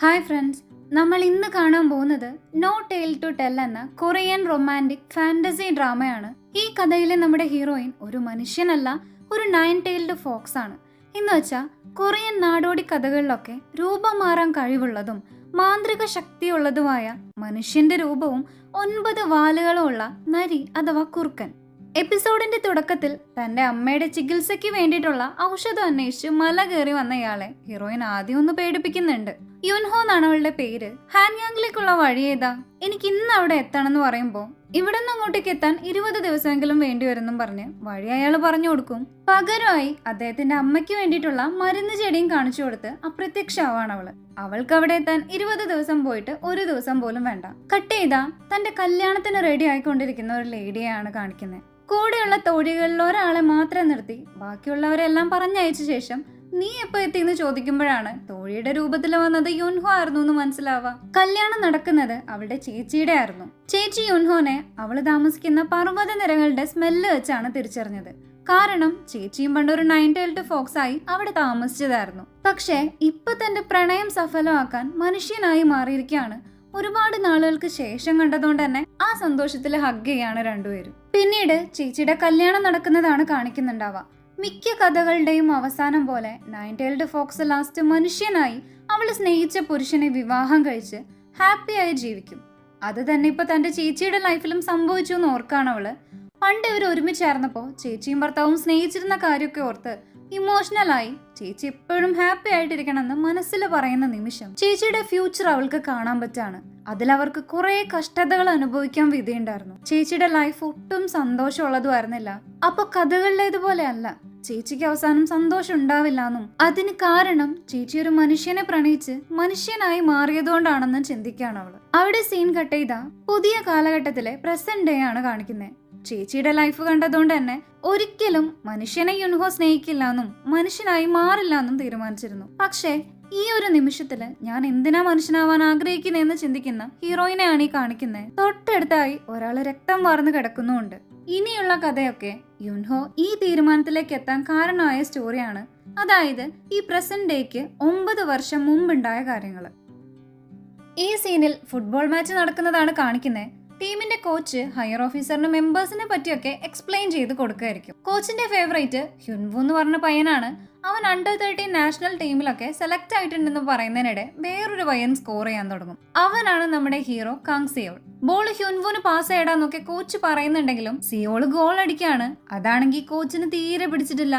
Hi friends, നമ്മൾ ഇന്ന് കാണാൻ പോകുന്നത് നോ ടെയിൽ ടു ടെൽ എന്ന കൊറിയൻ റൊമാൻറ്റിക് ഫാന്റസി ഡ്രാമയാണ്. ഈ കഥയിലെ നമ്മുടെ ഹീറോയിൻ ഒരു മനുഷ്യനല്ല, ഒരു 9-tailed ഫോക്സ് ആണ്. എന്ന് വെച്ചാൽ കൊറിയൻ നാടോടി കഥകളിലൊക്കെ രൂപം മാറാൻ കഴിവുള്ളതും മാന്ത്രിക ശക്തിയുള്ളതുമായ മനുഷ്യന്റെ രൂപവും 9 വാലുകളും ഉള്ള നരി അഥവാ കുറുക്കൻ. എപ്പിസോഡിന്റെ തുടക്കത്തിൽ തന്റെ അമ്മയുടെ ചികിത്സയ്ക്ക് വേണ്ടിയിട്ടുള്ള ഔഷധം അന്വേഷിച്ച് മല കയറി വന്നയാളെ ഹീറോയിൻ ആദ്യം ഒന്ന് പേടിപ്പിക്കുന്നുണ്ട്. യുൻഹോ എന്നാണ് അവളുടെ പേര്. ഹാൻയാങ്ങിലേക്കുള്ള വഴി ഏതാ, എനിക്ക് ഇന്ന് അവിടെ എത്തണം എന്ന് പറയുമ്പോൾ ഇവിടെ നിന്ന് അങ്ങോട്ടേക്ക് എത്താൻ 20 ദിവസമെങ്കിലും വേണ്ടി വരുമെന്നും പറഞ്ഞ് വഴി അയാൾ പറഞ്ഞു കൊടുക്കും. പകരമായി അദ്ദേഹത്തിന്റെ അമ്മയ്ക്ക് വേണ്ടിയിട്ടുള്ള മരുന്ന് ചെടിയും കാണിച്ചു കൊടുത്ത് അപ്രത്യക്ഷമാവാണ് അവള്. അവൾക്ക് അവിടെ എത്താൻ 20 ദിവസം പോയിട്ട് ഒരു ദിവസം പോലും വേണ്ട. കട്ട് ചെയ്താ തന്റെ കല്യാണത്തിന് റെഡി ആയിക്കൊണ്ടിരിക്കുന്ന ഒരു ലേഡിയെയാണ് കാണിക്കുന്നത്. കൂടെയുള്ള തോഴികളിൽ ഒരാളെ മാത്രം നിർത്തി ബാക്കിയുള്ളവരെല്ലാം പറഞ്ഞയച്ച ശേഷം നീ എപ്പോ എത്തിയെന്ന് ചോദിക്കുമ്പോഴാണ് തോഴിയുടെ രൂപത്തിൽ വന്നത് യുൻഹോ ആയിരുന്നു എന്ന് മനസ്സിലാവുക. കല്യാണം നടക്കുന്നത് അവളുടെ ചേച്ചിയുടെ ആയിരുന്നു. ചേച്ചി യുൻഹോനെ അവള് താമസിക്കുന്ന പർവ്വത നിരകളുടെ സ്മെല്ല് വെച്ചാണ് തിരിച്ചറിഞ്ഞത്. കാരണം ചേച്ചിയും പണ്ട് ഒരു 9-tailed ഫോക്സ് ആയി അവിടെ താമസിച്ചതായിരുന്നു. പക്ഷേ ഇപ്പൊ തന്റെ പ്രണയം സഫലമാക്കാൻ മനുഷ്യനായി മാറിയിരിക്കുകയാണ്. ഒരുപാട് നാളുകൾക്ക് ശേഷം കണ്ടതുകൊണ്ട് തന്നെ ആ സന്തോഷത്തിൽ ഹഗ് ചെയ്യാണ് രണ്ടുപേരും. പിന്നീട് ചേച്ചിയുടെ കല്യാണം നടക്കുന്നതാണ് കാണിക്കുന്നുണ്ടാവുക. മിക്ക കഥകളുടെയും അവസാനം പോലെ 9-tailed ഫോക്സ് ലാസ്റ്റ് മനുഷ്യനായി അവള് സ്നേഹിച്ച പുരുഷനെ വിവാഹം കഴിച്ച് ഹാപ്പിയായി ജീവിക്കും. അത് തന്നെ ഇപ്പൊ തന്റെ ചേച്ചിയുടെ ലൈഫിലും സംഭവിച്ചു എന്ന് ഓർക്കാണ് അവള്. പണ്ട് ഇവർ ഒരുമിച്ചായിരുന്നപ്പോ ചേച്ചിയും ഭർത്താവും സ്നേഹിച്ചിരുന്ന കാര്യമൊക്കെ ഓർത്ത് ഇമോഷണലായി ചേച്ചി എപ്പോഴും ഹാപ്പി ആയിട്ടിരിക്കണമെന്ന് മനസ്സിൽ പറയുന്ന നിമിഷം ചേച്ചിയുടെ ഫ്യൂച്ചർ അവൾക്ക് കാണാൻ പറ്റാണ്. അതിലവർക്ക് കുറെ കഷ്ടതകൾ അനുഭവിക്കാൻ വിധിയുണ്ടായിരുന്നു. ചേച്ചിയുടെ ലൈഫ് ഒട്ടും സന്തോഷമുള്ളതുമായിരുന്നില്ല. അപ്പൊ കഥകളിലേതുപോലെ അല്ല, ചേച്ചിക്ക് അവസാനം സന്തോഷം ഉണ്ടാവില്ല എന്നും അതിന് കാരണം ചേച്ചി ഒരു മനുഷ്യനെ പ്രണയിച്ച് മനുഷ്യനായി മാറിയതുകൊണ്ടാണെന്ന് ചിന്തിക്കുകയാണ് അവള്. അവിടെ സീൻ കട്ട് ചെയ്ത പുതിയ കാലഘട്ടത്തിലെ പ്രസന്റ് ഡേ ആണ് കാണിക്കുന്നത്. ചേച്ചിയുടെ ലൈഫ് കണ്ടതുകൊണ്ട് തന്നെ ഒരിക്കലും മനുഷ്യനെ യുൻഹോ സ്നേഹിക്കില്ല എന്നും മനുഷ്യനായി മാറില്ല എന്നും തീരുമാനിച്ചിരുന്നു. പക്ഷേ ഈ ഒരു നിമിഷത്തില് ഞാൻ എന്തിനാ മനുഷ്യനാവാൻ ആഗ്രഹിക്കുന്നതെന്ന് ചിന്തിക്കുന്ന ഹീറോയിനെയാണ് ഈ കാണിക്കുന്നത്. തൊട്ടടുത്തായി ഒരാള് രക്തം വാർന്ന് കിടക്കുന്നുണ്ട്. ഇനിയുള്ള കഥയൊക്കെ യുൻഹോ ഈ തീരുമാനത്തിലേക്ക് എത്താൻ കാരണമായ സ്റ്റോറിയാണ്. അതായത് ഈ പ്രസന്റ് ഡേക്ക് 9 വർഷം മുമ്പുണ്ടായ കാര്യങ്ങൾ. ഈ സീനിൽ ഫുട്ബോൾ മാച്ച് നടക്കുന്നതാണ് കാണിക്കുന്നത്. ടീമിന്റെ കോച്ച് ഹയർ ഓഫീസറിന് മെമ്പേഴ്സിനെ പറ്റിയൊക്കെ എക്സ്പ്ലെയിൻ ചെയ്ത് കൊടുക്കുകയായിരിക്കും. കോച്ചിന്റെ ഫേവറേറ്റ് ഹ്യുൻവു എന്ന് പറഞ്ഞ പയ്യനാണ്. അവൻ അണ്ടർ 13 നാഷണൽ ടീമിലൊക്കെ സെലക്ട് ആയിട്ടുണ്ടെന്ന് പറയുന്നതിനിടെ വേറൊരു പയ്യൻ സ്കോർ ചെയ്യാൻ തുടങ്ങും. അവനാണ് നമ്മുടെ ഹീറോ കാങ് സിയോൾ. ബോൾ ഹ്യുൻവുന് പാസ് ചെയ്യടാന്നൊക്കെ കോച്ച് പറയുന്നുണ്ടെങ്കിലും സിയോൾ ഗോൾ അടിക്കാണ്. അതാണെങ്കിൽ കോച്ചിന് തീരെ പിടിച്ചിട്ടില്ല.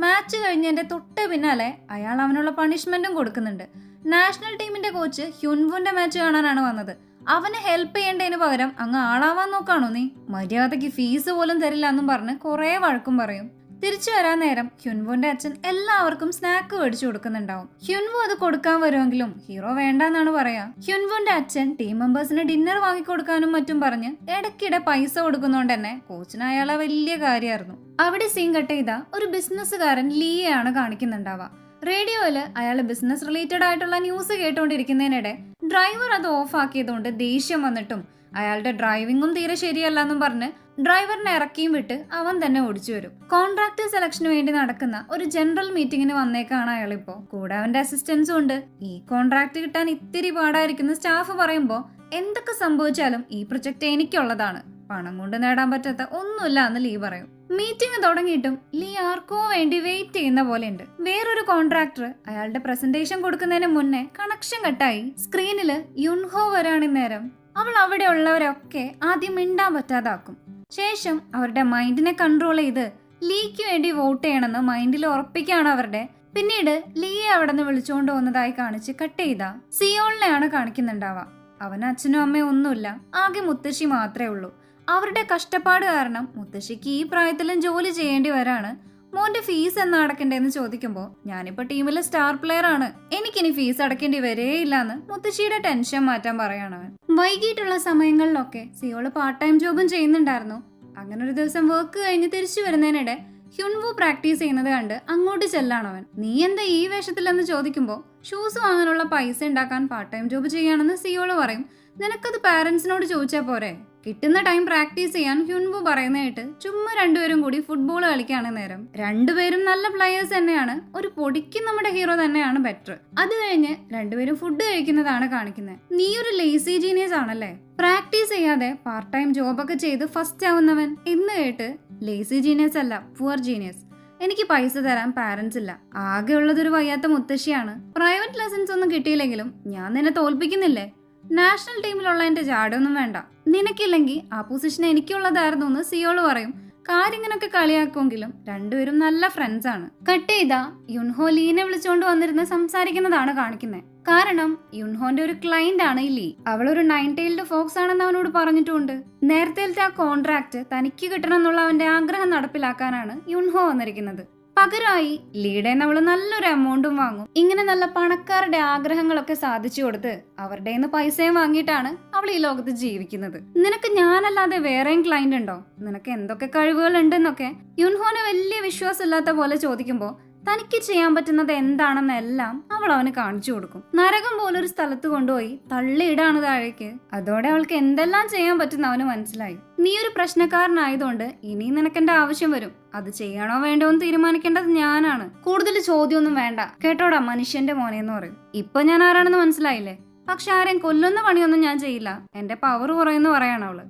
മാച്ച് കഴിഞ്ഞതിന്റെ തൊട്ട് പിന്നാലെ അയാൾ അവനുള്ള പണിഷ്മെന്റും കൊടുക്കുന്നുണ്ട്. നാഷണൽ ടീമിന്റെ കോച്ച് ഹ്യുൻവുന്റെ മാച്ച് കാണാനാണ് വന്നത്. അവന് ഹെൽപ്പ് ചെയ്യേണ്ടതിന് പകരം അങ്ങ് ആളാവാൻ നോക്കാണോ നീ? മര്യാദയ്ക്ക് ഫീസ് പോലും തരില്ല എന്നും പറഞ്ഞ് കുറെ വഴക്കും പറയും. തിരിച്ചു വരാൻ നേരം ഹ്യുൻവുന്റെ അച്ഛൻ എല്ലാവർക്കും സ്നാക്ക് മേടിച്ചു കൊടുക്കുന്നുണ്ടാവും. ഹ്യുൻവു അത് കൊടുക്കാൻ വരുമെങ്കിലും ഹീറോ വേണ്ടെന്നാണ് പറയാ. ഹ്യുൻവുന്റെ അച്ഛൻ ടീം മെമ്പേഴ്സിന് ഡിന്നർ വാങ്ങിക്കൊടുക്കാനും മറ്റും പറഞ്ഞ് ഇടയ്ക്കിടെ പൈസ കൊടുക്കുന്നോണ്ട് തന്നെ കോച്ചിന് അയാളെ വലിയ കാര്യമായിരുന്നു. അവിടെ സീൻ കട്ട് ചെയ്ത ഒരു ബിസിനസ്സുകാരൻ ലീയാണ് കാണിക്കുന്നുണ്ടാവുക. റേഡിയോയില് അയാൾ ബിസിനസ് റിലേറ്റഡ് ആയിട്ടുള്ള ന്യൂസ് കേട്ടോണ്ടിരിക്കുന്നതിനിടെ ഡ്രൈവർ അത് ഓഫ് ആക്കിയതുകൊണ്ട് ദേഷ്യം വന്നിട്ടും അയാളുടെ ഡ്രൈവിംഗും തീരെ ശരിയല്ല എന്നും പറഞ്ഞ് ഡ്രൈവറിനെ ഇറക്കിയും വിട്ട് അവൻ തന്നെ ഓടിച്ചു വരും. കോൺട്രാക്ട് സെലക്ഷന് വേണ്ടി നടക്കുന്ന ഒരു ജനറൽ മീറ്റിംഗിന് വന്നേക്കാണ് അയാളിപ്പോ. കൂടെ അവന്റെ അസിസ്റ്റൻസും ഉണ്ട്. ഈ കോൺട്രാക്ട് കിട്ടാൻ ഇത്തിരി പാടായിരിക്കുന്ന സ്റ്റാഫ് പറയുമ്പോ എന്തൊക്കെ സംഭവിച്ചാലും ഈ പ്രൊജക്ട് എനിക്കുള്ളതാണ്, പണം കൊണ്ട് നേടാൻ പറ്റാത്ത ഒന്നുമില്ല എന്ന് ലീ പറയും. മീറ്റിംഗ് തുടങ്ങിയിട്ടും ലീ ആർക്കോ വേണ്ടി വെയിറ്റ് ചെയ്യുന്ന പോലെ ഉണ്ട്. വേറൊരു കോൺട്രാക്ടർ അയാളുടെ പ്രസന്റേഷൻ കൊടുക്കുന്നതിന് മുന്നേ കണക്ഷൻ കട്ടായി സ്ക്രീനില് യുൻഹോ വരാണ് നേരം. അവൾ അവിടെ ഉള്ളവരൊക്കെ ആദ്യം മിണ്ടാൻ പറ്റാതാക്കും. ശേഷം അവരുടെ മൈൻഡിനെ കൺട്രോൾ ചെയ്ത് ലീക്ക് വേണ്ടി വോട്ട് ചെയ്യണമെന്ന് മൈൻഡിൽ ഉറപ്പിക്കുകയാണ് അവരുടെ. പിന്നീട് ലീയെ അവിടെ നിന്ന് വിളിച്ചുകൊണ്ട് പോകുന്നതായി കാണിച്ച് കട്ട് ചെയ്ത സിയോളിനെയാണ് കാണിക്കുന്നുണ്ടാവുക. അവന് അച്ഛനും അമ്മയും ഒന്നുമില്ല, ആകെ മുത്തശ്ശി മാത്രമേ ഉള്ളൂ. അവരുടെ കഷ്ടപ്പാട് കാരണം മുത്തശ്ശിക്ക് ഈ പ്രായത്തിലും ജോലി ചെയ്യേണ്ടി വരാണ്. മോന്റെ ഫീസ് എന്നാ അടക്കണ്ടേന്ന് ചോദിക്കുമ്പോൾ ഞാനിപ്പോ ടീമിലെ സ്റ്റാർ പ്ലെയർ ആണ്, എനിക്കിനി ഫീസ് അടക്കേണ്ടി വരേയില്ലാന്ന് മുത്തശ്ശിയുടെ ടെൻഷൻ മാറ്റാൻ പറയാണ് അവൻ. വൈകിട്ടുള്ള സമയങ്ങളിലൊക്കെ സിയോള് പാർട്ട് ടൈം ജോബും ചെയ്യുന്നുണ്ടായിരുന്നു. അങ്ങനെ ഒരു ദിവസം വർക്ക് കഴിഞ്ഞ് തിരിച്ചു വരുന്നതിനിടെ ഹ്യുൻവു പ്രാക്ടീസ് ചെയ്യുന്നത് കണ്ട് അങ്ങോട്ട് ചെല്ലാണവൻ. നീ എന്താ ഈ വേഷത്തിലെന്ന് ചോദിക്കുമ്പോൾ ഷൂസ് വാങ്ങാനുള്ള പൈസ ഉണ്ടാക്കാൻ പാർട്ട് ടൈം ജോബ് ചെയ്യാണെന്ന് സിയോള് പറയും. നിനക്കത് പാരന്റ്സിനോട് ചോദിച്ചാ പോരെ, കിട്ടുന്ന ടൈം പ്രാക്ടീസ് ചെയ്യാൻ ഹ്യുൻവു പറയുന്ന കേട്ട് ചുമ്മാ രണ്ടുപേരും കൂടി ഫുട്ബോൾ കളിക്കാണ് നേരം. രണ്ടുപേരും നല്ല പ്ലെയേഴ്സ് തന്നെയാണ്, ഒരു പൊടിക്ക് നമ്മുടെ ഹീറോ തന്നെയാണ് ബെറ്റർ. അത് കഴിഞ്ഞ് രണ്ടുപേരും ഫുഡ് കഴിക്കുന്നതാണ് കാണിക്കുന്നത്. നീ ഒരു ലേസി ജീനിയസ് ആണല്ലേ, പ്രാക്ടീസ് ചെയ്യാതെ പാർട്ട് ടൈം ജോബൊക്കെ ചെയ്ത് ഫസ്റ്റ് ആവുന്നവൻ എന്ന് കേട്ട് ലേസി ജീനിയസ് അല്ല, പുവർ ജീനിയസ്. എനിക്ക് പൈസ തരാൻ പാരന്റ്സ് ഇല്ല, ആകെ ഉള്ളതൊരു വയ്യാത്ത മുത്തശ്ശിയാണ്. പ്രൈവറ്റ് ലെസൺസ് ഒന്നും കിട്ടിയില്ലെങ്കിലും ഞാൻ നിന്നെ തോൽപ്പിക്കുന്നില്ലേ, നാഷണൽ ടീമിലുള്ള എന്റെ ജാടൊന്നും വേണ്ട, നിനക്കില്ലെങ്കിൽ ആ പൊസിഷൻ എനിക്കുള്ളതായിരുന്നു എന്ന് സിയോള് പറയും. കാര്യങ്ങളൊക്കെ കളിയാക്കുമെങ്കിലും രണ്ടുപേരും നല്ല ഫ്രണ്ട്സ് ആണ്. കട്ട് ചെയ്താ യുൻഹോ ലീനെ വിളിച്ചുകൊണ്ട് വന്നിരുന്ന് സംസാരിക്കുന്നതാണ് കാണിക്കുന്നത്. കാരണം യുൻഹോന്റെ ഒരു ക്ലൈന്റ് ആണ് ഈ ലീ. അവളൊരു 9 tailed fox ആണെന്ന് അവനോട് പറഞ്ഞിട്ടുണ്ട്. നേരത്തെ ആ കോൺട്രാക്ട് തനിക്ക് കിട്ടണം എന്നുള്ള അവന്റെ ആഗ്രഹം നടപ്പിലാക്കാനാണ് യുൻഹോ വന്നിരിക്കുന്നത്. പകരമായി ലീഡെ അവള് നല്ലൊരു എമൗണ്ടും വാങ്ങും. ഇങ്ങനെ നല്ല പണക്കാരുടെ ആഗ്രഹങ്ങളൊക്കെ സാധിച്ചു കൊടുത്ത് അവരുടെ പൈസയും വാങ്ങിയിട്ടാണ് അവൾ ഈ ലോകത്ത് ജീവിക്കുന്നത്. നിനക്ക് ഞാനല്ലാതെ വേറെയും ക്ലൈന്റ് ഉണ്ടോ, നിനക്ക് എന്തൊക്കെ കഴിവുകൾ ഉണ്ടെന്നൊക്കെ യുൻഹോനെ വലിയ വിശ്വാസമില്ലാത്ത പോലെ ചോദിക്കുമ്പോ തനിക്ക് ചെയ്യാൻ പറ്റുന്നത് എന്താണെന്നെല്ലാം അവൾ അവന് കാണിച്ചു കൊടുക്കും. നരകം പോലൊരു സ്ഥലത്ത് കൊണ്ടുപോയി തള്ളിയിടാണ് താഴേക്ക്. അതോടെ അവൾക്ക് എന്തെല്ലാം ചെയ്യാൻ പറ്റുന്ന അവന് മനസ്സിലായി. നീ ഒരു പ്രശ്നക്കാരനായതുകൊണ്ട് ഇനി നിനക്കെന്റെ ആവശ്യം വരും, അത് ചെയ്യണോ വേണ്ടോ എന്ന് തീരുമാനിക്കേണ്ടത് ഞാനാണ്. കൂടുതൽ ചോദ്യമൊന്നും വേണ്ട കേട്ടോടാ മനുഷ്യന്റെ മോനെന്ന് പറയും. ഇപ്പൊ ഞാൻ ആരാണെന്ന് മനസ്സിലായില്ലേ, പക്ഷെ ആരെയും കൊല്ലുന്ന പണിയൊന്നും ഞാൻ ചെയ്യില്ല, എന്റെ പവർ കുറയെന്ന് പറയാണ് അവള്.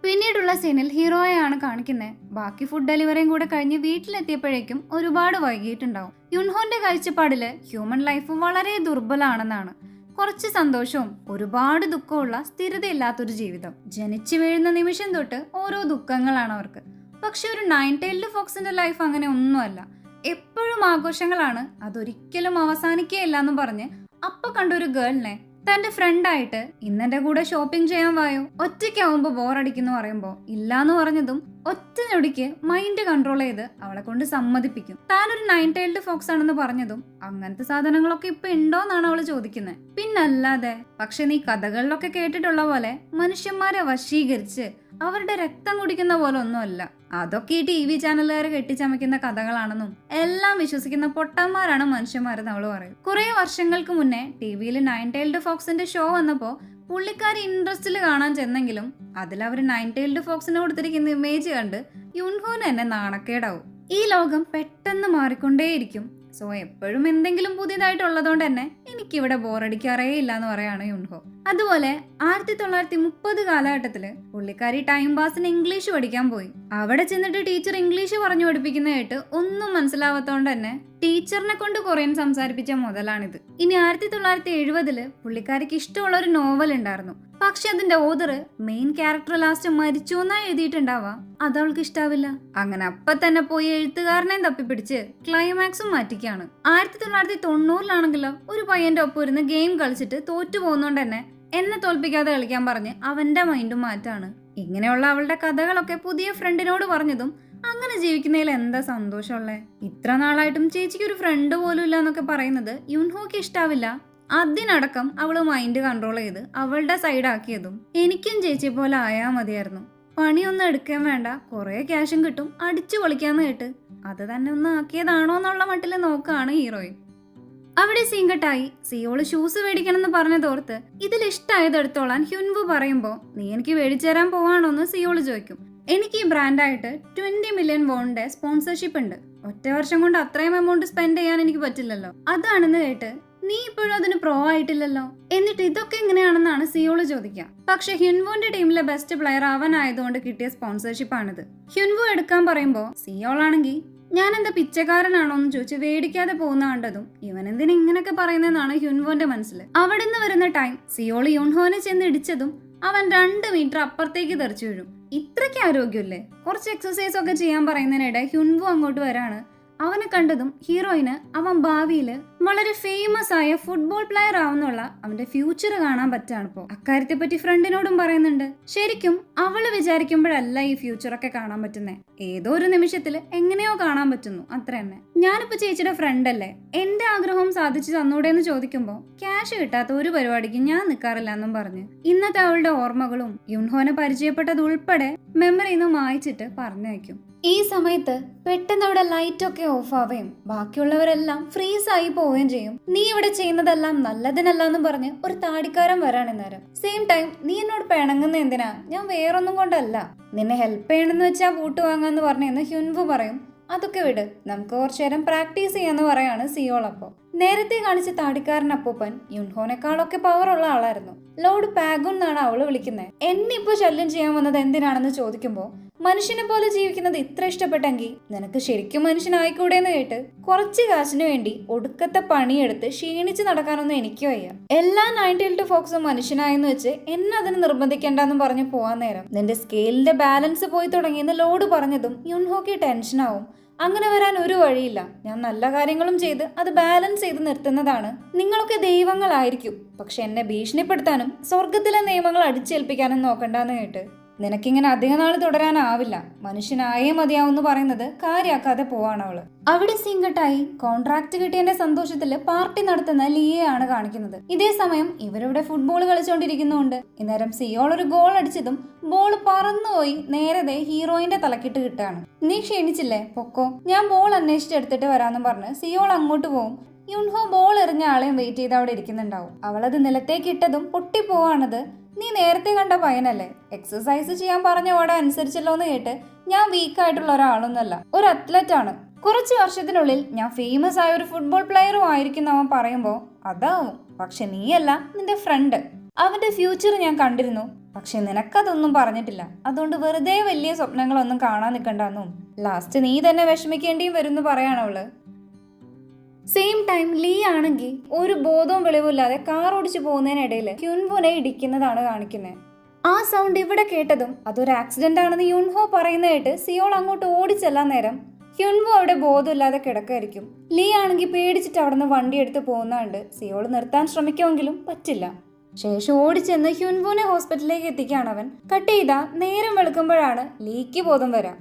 പിന്നീടുള്ള സീനിൽ ഹീറോയെയാണ് കാണിക്കുന്നത്. ബാക്കി ഫുഡ് ഡെലിവറിയും കൂടെ കഴിഞ്ഞ് വീട്ടിലെത്തിയപ്പോഴേക്കും ഒരുപാട് വൈകിട്ടുണ്ടാവും. യുൻഹോന്റെ കാഴ്ചപ്പാടില് ഹ്യൂമൻ ലൈഫ് വളരെ ദുർബലമാണെന്നാണ്. കുറച്ച് സന്തോഷവും ഒരുപാട് ദുഃഖമുള്ള സ്ഥിരതയില്ലാത്തൊരു ജീവിതം. ജനിച്ചു വീഴുന്ന നിമിഷം തൊട്ട് ഓരോ ദുഃഖങ്ങളാണ് അവർക്ക്. പക്ഷെ ഒരു 9 tailed ഫോക്സിന്റെ ലൈഫ് അങ്ങനെ ഒന്നുമല്ല. എപ്പോഴും ആഘോഷങ്ങളാണ്, അതൊരിക്കലും അവസാനിക്കുകയില്ല എന്ന് പറഞ്ഞ് അപ്പൊ കണ്ടൊരു ഗേളിനെ തന്റെ ഫ്രണ്ടായിട്ട് ഇന്നെന്റെ കൂടെ ഷോപ്പിംഗ് ചെയ്യാൻ വായോ, ഒറ്റയ്ക്കാവുമ്പോ ബോറടിക്കുന്നു പറയുമ്പോ ഇല്ലാന്ന് പറഞ്ഞതും ഒറ്റ ഞൊടിക്ക് മൈൻഡ് കൺട്രോൾ ചെയ്ത് അവളെ കൊണ്ട് സമ്മതിപ്പിക്കും. താനൊരു 9 tailed ഫോക്സ് ആണെന്ന് പറഞ്ഞതും അങ്ങനത്തെ സാധനങ്ങളൊക്കെ ഇപ്പൊ ഉണ്ടോന്നാണ് അവള് ചോദിക്കുന്നത്. പിന്നല്ലാതെ. പക്ഷെ നീ കഥകളിലൊക്കെ കേട്ടിട്ടുള്ള പോലെ മനുഷ്യന്മാരെ വശീകരിച്ച് അവരുടെ രക്തം കുടിക്കുന്ന പോലെ ഒന്നുമല്ല. അതൊക്കെ ഈ TV ചാനലുകാർ കെട്ടിച്ചമയ്ക്കുന്ന കഥകളാണെന്നും എല്ലാം വിശ്വസിക്കുന്ന പൊട്ടന്മാരാണ് മനുഷ്യന്മാരെന്ന് അവള് പറയും. കുറെ വർഷങ്ങൾക്ക് മുന്നേ TV-യിൽ 9 tailed ഫോക്സിന്റെ ഷോ വന്നപ്പോ പുള്ളിക്കാരി ഇൻട്രസ്റ്റിൽ കാണാൻ ചെന്നെങ്കിലും അതിലവര് 9 tailed ഫോക്സിന് കൊടുത്തിരിക്കുന്ന ഇമേജ് കണ്ട് യുൻഹോന് തന്നെ നാണക്കേടാവും. ഈ ലോകം പെട്ടെന്ന് മാറിക്കൊണ്ടേയിരിക്കും. സോ എപ്പോഴും എന്തെങ്കിലും പുതിയതായിട്ടുള്ളതുകൊണ്ട് തന്നെ എനിക്കിവിടെ ബോറടിക്കാറേ ഇല്ല എന്ന് പറയാണ് യുൻഹോ. അതുപോലെ 1930 കാലഘട്ടത്തില് പുള്ളിക്കാരി ടൈം പാസിന് ഇംഗ്ലീഷ് പഠിക്കാൻ പോയി. അവിടെ ചെന്നിട്ട് ടീച്ചർ ഇംഗ്ലീഷ് പറഞ്ഞു പഠിപ്പിക്കുന്ന കേട്ട് ഒന്നും മനസ്സിലാവാത്തോണ്ട് തന്നെ ടീച്ചറിനെ കൊണ്ട് കൊറിയൻ സംസാരിപ്പിച്ച മുതലാണിത്. ഇനി 1970 പുള്ളിക്കാരിക്ക് ഇഷ്ടമുള്ള ഒരു നോവൽ ഉണ്ടായിരുന്നു. പക്ഷെ അതിന്റെ ഓതർ മെയിൻ ക്യാരക്ടർ ലാസ്റ്റ് മരിച്ചു എന്നാ എഴുതിയിട്ടുണ്ടാവാ. അതവൾക്ക് ഇഷ്ടാവില്ല. അങ്ങനെ അപ്പൊ തന്നെ പോയി എഴുത്തുകാരനെ തപ്പിപ്പിടിച്ച് ക്ലൈമാക്സും മാറ്റിക്കാണ്. 1990-ലാണെങ്കിലോ ഒരു പയ്യന്റെ ഒപ്പം ഇരുന്ന് ഗെയിം കളിച്ചിട്ട് തോറ്റു പോകുന്നോണ്ട് തന്നെ എന്നെ തോൽപ്പിക്കാതെ കളിക്കാൻ പറഞ്ഞ് അവന്റെ മൈൻഡും മാറ്റാണ്. ഇങ്ങനെയുള്ള അവളുടെ കഥകളൊക്കെ പുതിയ ഫ്രണ്ടിനോട് പറഞ്ഞതും അങ്ങനെ ജീവിക്കുന്നതിൽ എന്താ സന്തോഷമുള്ളേ. ഇത്ര നാളായിട്ടും ചേച്ചിക്ക് ഒരു ഫ്രണ്ട് പോലും ഇല്ല എന്നൊക്കെ പറയുന്നത് യുൻഹോക്ക് ഇഷ്ടാവില്ല. അതിനടക്കം അവള് മൈൻഡ് കൺട്രോൾ ചെയ്ത് അവളുടെ സൈഡാക്കിയതും എനിക്കും ചേച്ചിയെ പോലെ ആയാ മതിയായിരുന്നു. പണിയൊന്നും എടുക്കാൻ വേണ്ട, കുറെ ക്യാഷും കിട്ടും, അടിച്ചു പൊളിക്കാന്ന് കേട്ട് അത് തന്നെ ഒന്ന് ആക്കിയതാണോ എന്നുള്ള മട്ടില് നോക്കാണ് ഹീറോയിൻ. അവിടെ സീങ്കട്ടായി. സിയോള് ഷൂസ് മേടിക്കണം എന്ന് പറഞ്ഞതോർത്ത് ഇതിലിഷ്ടായത് എടുത്തോളാൻ ഹ്യുൻവു പറയുമ്പോ നീ എനിക്ക് മേടിച്ചു തരാൻ പോവാണോന്ന് സിയോള് ചോദിക്കും. എനിക്ക് ഈ ബ്രാൻഡായിട്ട് 20 million വോണിന്റെ സ്പോൺസർഷിപ്പ് ഉണ്ട്, ഒറ്റ വർഷം കൊണ്ട് അത്രയും എമൗണ്ട് സ്പെൻഡ് ചെയ്യാൻ എനിക്ക് പറ്റില്ലല്ലോ. അതാണെന്ന് കേട്ട് നീ ഇപ്പോഴും അതിന് പ്രോ ആയിട്ടില്ലല്ലോ, എന്നിട്ട് ഇതൊക്കെ എങ്ങനെയാണെന്നാണ് സിയോള് ചോദിക്കുക. പക്ഷെ ഹ്യുൻവുന്റെ ടീമിലെ ബെസ്റ്റ് പ്ലെയർ അവനായതുകൊണ്ട് കിട്ടിയ സ്പോൺസർഷിപ്പ് ആണിത്. ഹ്യുൻവു എടുക്കാൻ പറയുമ്പോ സിയോളാണെങ്കിൽ ഞാൻ എന്താ പിച്ചക്കാരനാണോ എന്ന് ചോദിച്ച് വേടിക്കാതെ പോകുന്ന കണ്ടതും ഇവൻ എന്തിനാ ഇങ്ങനെയൊക്കെ പറയുന്നതെന്നാണ് ഹ്യുൻവുന്റെ മനസ്സിൽ. അവിടെ നിന്ന് വരുന്ന ടൈം സിയോള് യുൻഹോനെ ചെന്ന് ഇടിച്ചതും അവൻ 2 മീറ്റർ അപ്പുറത്തേക്ക് തെറിച്ചു വീഴും. ഇത്രയ്ക്ക് ആരോഗ്യമില്ലേ. കുറച്ച് എക്സസൈസ് ഒക്കെ ചെയ്യാൻ പറയുന്നതിനിടെ ഹ്യുൻവു അങ്ങോട്ട് വരാണ്. അവനെ കണ്ടതും ഹീറോയിന് അവൻ ഭാവിയില് വളരെ ഫേമസ് ആയ ഫുട്ബോൾ പ്ലെയർ ആവുന്നുള്ള അവന്റെ ഫ്യൂച്ചർ കാണാൻ പറ്റാണിപ്പോ. അക്കാര്യത്തെ പറ്റി ഫ്രണ്ടിനോടും പറയുന്നുണ്ട്. ശരിക്കും അവള് വിചാരിക്കുമ്പോഴല്ല ഈ ഫ്യൂച്ചറൊക്കെ കാണാൻ പറ്റുന്നേ. ഏതോ ഒരു നിമിഷത്തിൽ എങ്ങനെയോ കാണാൻ പറ്റുന്നു, അത്ര തന്നെ. ഞാനിപ്പോ ചേച്ചിയുടെ ഫ്രണ്ട് അല്ലേ, എന്റെ ആഗ്രഹം സാധിച്ചു തന്നൂടെ എന്ന് ചോദിക്കുമ്പോൾ ക്യാഷ് കിട്ടാത്ത ഒരു പരിപാടിക്ക് ഞാൻ നിൽക്കാറില്ല എന്നും പറഞ്ഞ് ഇന്നത്തെ അവളുടെ ഓർമ്മകളും യുൻഹോനെ പരിചയപ്പെട്ടത് ഉൾപ്പെടെ മെമ്മറിന്ന് മായ്ച്ചിട്ട് പറഞ്ഞു വയ്ക്കും. ഈ സമയത്ത് പെട്ടെന്ന് അവിടെ ലൈറ്റ് ഒക്കെ ഓഫ് ആവുകയും ബാക്കിയുള്ളവരെല്ലാം ഫ്രീസ് ആയി പോവുകയും ചെയ്യും. നീ ഇവിടെ ചെയ്യുന്നതെല്ലാം നല്ലതിനല്ല എന്ന് പറഞ്ഞ് ഒരു താടിക്കാരൻ വരാണ് നേരം. സെയിം ടൈം നീ എന്നോട് പിണങ്ങുന്ന എന്തിനാ, ഞാൻ വേറൊന്നും കൊണ്ടല്ല, നിന്നെ ഹെൽപ്പ് ചെയ്യണമെന്ന് വെച്ചാ വൂട്ട് വാങ്ങാന്ന് പറഞ്ഞെന്ന് ഹ്യുൻവു പറയും. അതൊക്കെ വിട്, നമുക്ക് കുറച്ചു നേരം പ്രാക്ടീസ് ചെയ്യാന്ന് പറയാണ് സിയോൾ. അപ്പോ നേരത്തെ കാണിച്ച താടിക്കാരൻ അപ്പൂപ്പൻ യുൻഹോനെക്കാളൊക്കെ പവർ ഉള്ള ആളായിരുന്നു. ലോർഡ് പാഗുൻ എന്നാണ് അവള് വിളിക്കുന്നത്. എന്നെ ഇപ്പൊ ശല്യം ചെയ്യാൻ വന്നത് എന്തിനാണെന്ന് ചോദിക്കുമ്പോ, മനുഷ്യനെ പോലെ ജീവിക്കുന്നത് ഇത്ര ഇഷ്ടപ്പെട്ടെങ്കിൽ നിനക്ക് ശരിക്കും മനുഷ്യനായിക്കൂടെ എന്ന് കേട്ട് കുറച്ച് കാശിന് വേണ്ടി ഒടുക്കത്തെ പണിയെടുത്ത് ക്ഷീണിച്ച് നടക്കാനൊന്നും എനിക്ക് വയ്യ. എല്ലാ 9 ഫോക്സും മനുഷ്യനായെന്ന് വെച്ച് എന്നെ അതിന് നിർബന്ധിക്കേണ്ടെന്ന് പറഞ്ഞു പോവാൻ നേരം നിന്റെ സ്കെയിലിന്റെ ബാലൻസ് പോയി തുടങ്ങിയെന്ന് ലോഡ് പറഞ്ഞതും യുൻഹോക്ക് ടെൻഷനാവും. അങ്ങനെ വരാൻ ഒരു വഴിയില്ല, ഞാൻ നല്ല കാര്യങ്ങളും ചെയ്ത് അത് ബാലൻസ് ചെയ്ത് നിർത്തുന്നതാണ്. നിങ്ങളൊക്കെ ദൈവങ്ങളായിരിക്കും, പക്ഷെ എന്നെ ഭീഷണിപ്പെടുത്താനും സ്വർഗത്തിലെ നിയമങ്ങൾ അടിച്ചേൽപ്പിക്കാനും നോക്കണ്ടെന്ന് കേട്ട് നിനക്കിങ്ങനെ അധിക നാൾ തുടരാനാവില്ല, മനുഷ്യനായേ മതിയാവെന്ന് പറയുന്നത് കാര്യാക്കാതെ പോവാണ് അവള്. അവിടെ സിംഗട്ടായി കോൺട്രാക്ട് കിട്ടിയതിന്റെ സന്തോഷത്തില് പാർട്ടി നടത്തുന്ന ലിയയാണ് കാണിക്കുന്നത്. ഇതേ സമയം ഇവരിവിടെ ഫുട്ബോൾ കളിച്ചുകൊണ്ടിരിക്കുന്നുണ്ട്. ഇന്നേരം സിയോൾ ഒരു ഗോൾ അടിച്ചതും ബോൾ പറന്നുപോയി നേരത്തെ ഹീറോയിന്റെ തലക്കിട്ട് കിട്ടുകയാണ്. നീ ക്ഷീണിച്ചില്ലേ, പൊക്കോ, ഞാൻ ബോൾ അന്വേഷിച്ചെടുത്തിട്ട് വരാമെന്നും പറഞ്ഞ് സിയോൾ അങ്ങോട്ട് പോകും. യുൻഹോ ബോൾ എറിഞ്ഞ ആളെയും വെയിറ്റ് ചെയ്ത് അവിടെ ഇരിക്കുന്നുണ്ടാവും. അവളത് നിലത്തേക്ക് ഇട്ടതും പൊട്ടിപ്പോവാണത്. നീ നേരത്തെ കണ്ട പയ്യനല്ലേ, എക്സസൈസ് ചെയ്യാൻ പറഞ്ഞ ഓടെ അനുസരിച്ചല്ലോ എന്ന് കേട്ട് ഞാൻ വീക്കായിട്ടുള്ള ഒരാളൊന്നല്ല, ഒരു അത്ലറ്റ് ആണ്. കുറച്ച് വർഷത്തിനുള്ളിൽ ഞാൻ ഫേമസ് ആയ ഒരു ഫുട്ബോൾ പ്ലെയറും ആയിരിക്കും അവൻ പറയുമ്പോൾ അതാവും. പക്ഷെ നീയല്ല, നിന്റെ ഫ്രണ്ട്, അവന്റെ ഫ്യൂച്ചർ ഞാൻ കണ്ടിരുന്നു, പക്ഷെ നിനക്കതൊന്നും പറഞ്ഞിട്ടില്ല. അതുകൊണ്ട് വെറുതെ വലിയ സ്വപ്നങ്ങളൊന്നും കാണാൻ നിൽക്കണ്ടെന്നും ലാസ്റ്റ് നീ തന്നെ വിഷമിക്കേണ്ടിയും വരുന്നു പറയാണവള്. സെയിം ടൈം ലീ ആണെങ്കിൽ ഒരു ബോധവും വെളിവില്ലാതെ കാർ ഓടിച്ചു പോകുന്നതിനിടയിൽ ഹ്യുൻവുനെ ഇടിക്കുന്നതാണ് കാണിക്കുന്നത്. ആ സൗണ്ട് ഇവിടെ കേട്ടതും അതൊരു ആക്സിഡന്റ് ആണെന്ന് യുൻഹോ പറയുന്ന കേട്ട് സിയോൾ അങ്ങോട്ട് ഓടിച്ചെല്ലാൻ നേരം ഹ്യുൻവു അവിടെ ബോധമില്ലാതെ കിടക്കായിരിക്കും. ലീ ആണെങ്കിൽ പേടിച്ചിട്ട് അവിടെ നിന്ന് വണ്ടി എടുത്ത് പോകുന്നുണ്ട്. സിയോൾ നിർത്താൻ ശ്രമിക്കുമെങ്കിലും പറ്റില്ല. ശേഷം ഓടിച്ചെന്ന് ഹ്യുൻവുനെ ഹോസ്പിറ്റലിലേക്ക് എത്തിക്കുകയാണ് അവൻ. കട്ട് ചെയ്താ നേരം വെളുക്കുമ്പോഴാണ് ലീക്ക് ബോധം വരാം.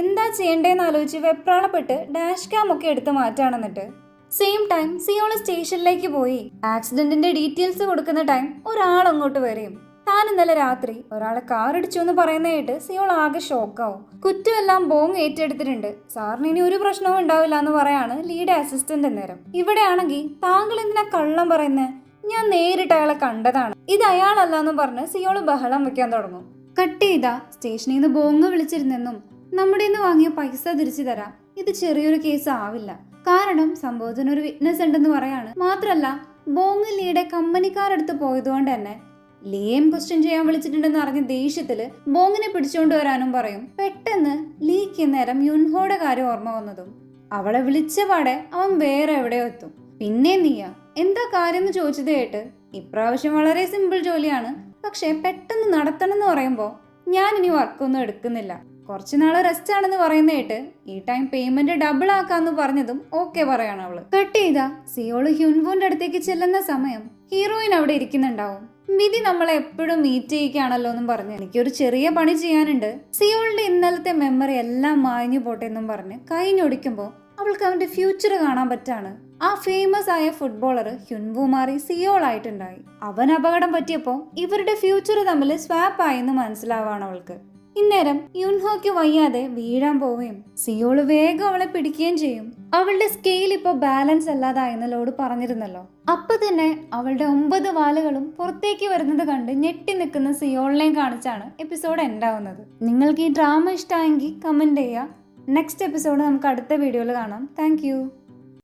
എന്താ ചെയ്യേണ്ടതെന്ന് ആലോചിച്ച് വെപ്രാളപ്പെട്ട് ഡാഷ് ക്യാം ഒക്കെ എടുത്ത് മാറ്റാണെന്നിട്ട് സെയിം ടൈം സിയോള് സ്റ്റേഷനിലേക്ക് പോയി ആക്സിഡന്റിന്റെ ഡീറ്റെയിൽസ് കൊടുക്കുന്ന ടൈം ഒരാൾ അങ്ങോട്ട് വരും. താൻ ഇന്നലെ രാത്രി ഒരാളെ കാർ ഇടിച്ചു എന്ന് പറയുന്ന കേട്ട് സിയോൾ ആകെ ഷോക്കാവും. കുറ്റമെല്ലാം ബോങ് ഏറ്റെടുത്തിട്ടുണ്ട്, സാറിന് ഇനി ഒരു പ്രശ്നവും ഉണ്ടാവില്ല എന്ന് പറയാണ് ലീഡ് അസിസ്റ്റന്റ്. നേരം ഇവിടെയാണെങ്കിൽ താങ്കൾ എന്തിനാ കള്ളം പറയുന്നത്, ഞാൻ നേരിട്ട് അയാളെ കണ്ടതാണ്, ഇത് അയാളല്ല എന്ന് പറഞ്ഞ് സിയോള് ബഹളം വെക്കാൻ തുടങ്ങും. കട്ട് ചെയ്താ സ്റ്റേഷനിൽ നിന്ന് ബോങ് വിളിച്ചിരുന്നെന്നും നമ്മുടെ നിന്ന് വാങ്ങിയ പൈസ തിരിച്ചു തരാം, ഇത് ചെറിയൊരു കേസ് ആവില്ല, കാരണം സംഭവത്തിന് ഒരു വിറ്റ്നസ് ഉണ്ടെന്ന് പറയാണ്. മാത്രല്ല ബോങ് ലീയുടെ കമ്പനിക്കാരടുത്ത് പോയതുകൊണ്ട് തന്നെ ലീയും ക്വസ്റ്റ്യൻ ചെയ്യാൻ വിളിച്ചിട്ടുണ്ടെന്ന് അറിഞ്ഞ ദേഷ്യത്തില് ബോങ്ങിനെ പിടിച്ചുകൊണ്ട് വരാനും പറയും. പെട്ടെന്ന് ലീക്ക് നേരം യുൻഹോയുടെ കാര്യം ഓർമ്മ വന്നതും അവളെ വിളിച്ച പാടെ അവൻ വേറെ എവിടെയോ എത്തും. പിന്നെ നീയാ എന്താ കാര്യം എന്ന് ചോദിച്ചത് കേട്ട് ഇപ്രാവശ്യം വളരെ സിമ്പിൾ ജോലിയാണ്, പക്ഷെ പെട്ടെന്ന് നടത്തണം എന്ന് പറയുമ്പോ ഞാൻ ഇനി വർക്കൊന്നും എടുക്കുന്നില്ല, കുറച്ചു നാള് റെസ്റ്റ് ആണെന്ന് പറയുന്ന കേട്ട് ഈ ടൈം പേയ്മെന്റ് ഡബിൾ ആക്കാന്ന് പറഞ്ഞതും ഓക്കെ പറയാണ് അവള്. കട്ട് ചെയ്താ സിയോള് ഹ്യുൻവുന്റെ അടുത്തേക്ക് ചെല്ലുന്ന സമയം ഹീറോയിൻ അവിടെ ഇരിക്കുന്നുണ്ടാവും. വിധി നമ്മളെ എപ്പോഴും മീറ്റ് ചെയ്യിക്കുകയാണല്ലോ എന്നും പറഞ്ഞ് എനിക്കൊരു ചെറിയ പണി ചെയ്യാനുണ്ട്, സിയോളിന്റെ ഇന്നലത്തെ മെമ്മറി എല്ലാം മാഞ്ഞു പോട്ടെ എന്നും പറഞ്ഞ് കൈഞ്ഞൊടിക്കുമ്പോ അവൾക്ക് അവന്റെ ഫ്യൂച്ചർ കാണാൻ പറ്റാണ്. ആ ഫേമസ് ആയ ഫുട്ബോളർ ഹ്യുൻവു മാറി സിയോൾ ആയിട്ടുണ്ടായി. അവൻ അപകടം പറ്റിയപ്പോ ഇവരുടെ ഫ്യൂച്ചർ തമ്മിൽ സ്വാപ്പ് ആയെന്ന് മനസ്സിലാവാണ് അവൾക്ക്. ഇന്നേരം യുൻഹോക്ക് വയ്യാതെ വീഴാൻ പോവുകയും സിയോള് വേഗം അവളെ പിടിക്കുകയും ചെയ്യും. അവളുടെ സ്കെയിൽ ഇപ്പൊ ബാലൻസ് അല്ലാതായെന്ന് ലോഡ് പറഞ്ഞിരുന്നല്ലോ. അപ്പൊ തന്നെ അവളുടെ 9 വാലുകളും പുറത്തേക്ക് വരുന്നത് കണ്ട് ഞെട്ടി നിൽക്കുന്ന സിയോളിനെയും കാണിച്ചാണ് എപ്പിസോഡ് എൻഡാവുന്നത്. നിങ്ങൾക്ക് ഈ ഡ്രാമ ഇഷ്ടമായെങ്കിൽ കമന്റ് ചെയ്യുക. നെക്സ്റ്റ് എപ്പിസോഡ് നമുക്ക് അടുത്ത വീഡിയോയിൽ കാണാം. താങ്ക്